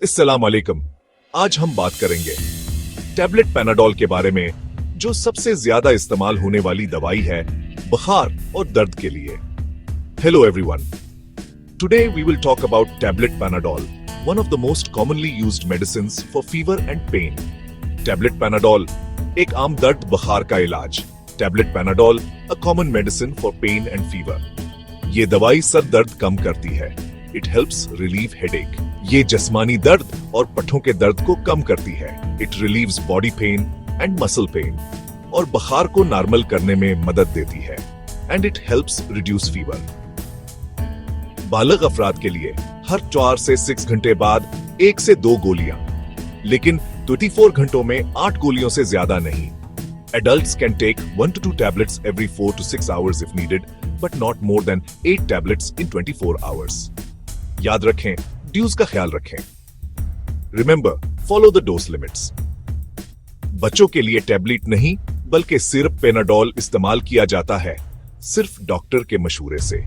अस्सलाम वालेकुम। आज हम बात करेंगे टैबलेट पैनाडोल के बारे में, जो सबसे ज्यादा इस्तेमाल होने वाली दवाई है बुखार और दर्द के लिए। Hello everyone, today we will talk about tablet Panadol, one of the most commonly used medicines for fever and pain. Tablet Panadol एक आम दर्द बुखार का इलाज। Tablet Panadol a common medicine for pain and fever. ये दवाई सर दर्द कम करती है। It helps relieve headache. ये जिस्मानी दर्द और पट्टों के दर्द को कम करती है। It relieves body pain and muscle pain और बुखार को नॉर्मल करने में मदद देती है। And it helps reduce fever. बालिग अफराद के लिए हर 4 से 6 घंटे बाद 1 से 2 गोलियां, लेकिन 24 घंटों में 8 गोलियों से ज्यादा नहीं। Adults can take 1 to 2 tablets every 4 to 6 hours if needed, but not more than 8 tablets in 24 hours. याद रखें, ड्यूज का ख्याल रखें। Remember, follow the dose limits. बच्चों के लिए टैबलेट नहीं बल्कि सिरप पेनाडोल इस्तेमाल किया जाता है, सिर्फ डॉक्टर के मशवरे से।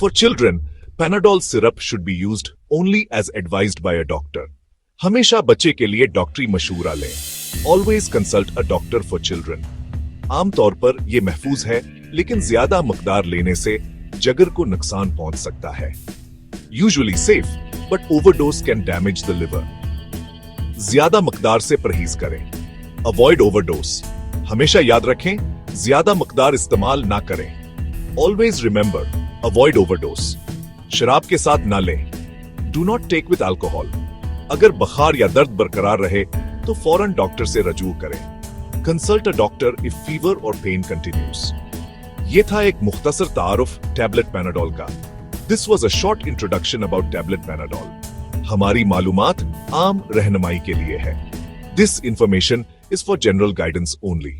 For children, Panadol syrup should be used only as advised by a doctor. हमेशा बच्चे के लिए डॉक्टरी मशवरा लें। Always consult a doctor for children. आमतौर पर यह महफूज है, लेकिन ज्यादा मकदार लेने से जिगर को नुकसान पहुंच सकता है। Usually safe, but overdose can damage the liver. ज्यादा मकदार से परहेज करें। Avoid overdose. हमेशा याद रखें, ज्यादा मकदार इस्तेमाल ना करें। Always remember, avoid overdose. शराब के साथ ना लें। Do not take with alcohol. अगर बुखार या दर्द बरकरार रहे तो फौरन डॉक्टर से रजू करें। Consult a doctor if fever और पेन कंटिन्यूज। ये था एक मुख्तसर तारुफ टैबलेट पैनाडोल का। This was a short introduction about tablet Panadol. हमारी मालूमात आम रहनुमाई के लिए है। This information is for general guidance only.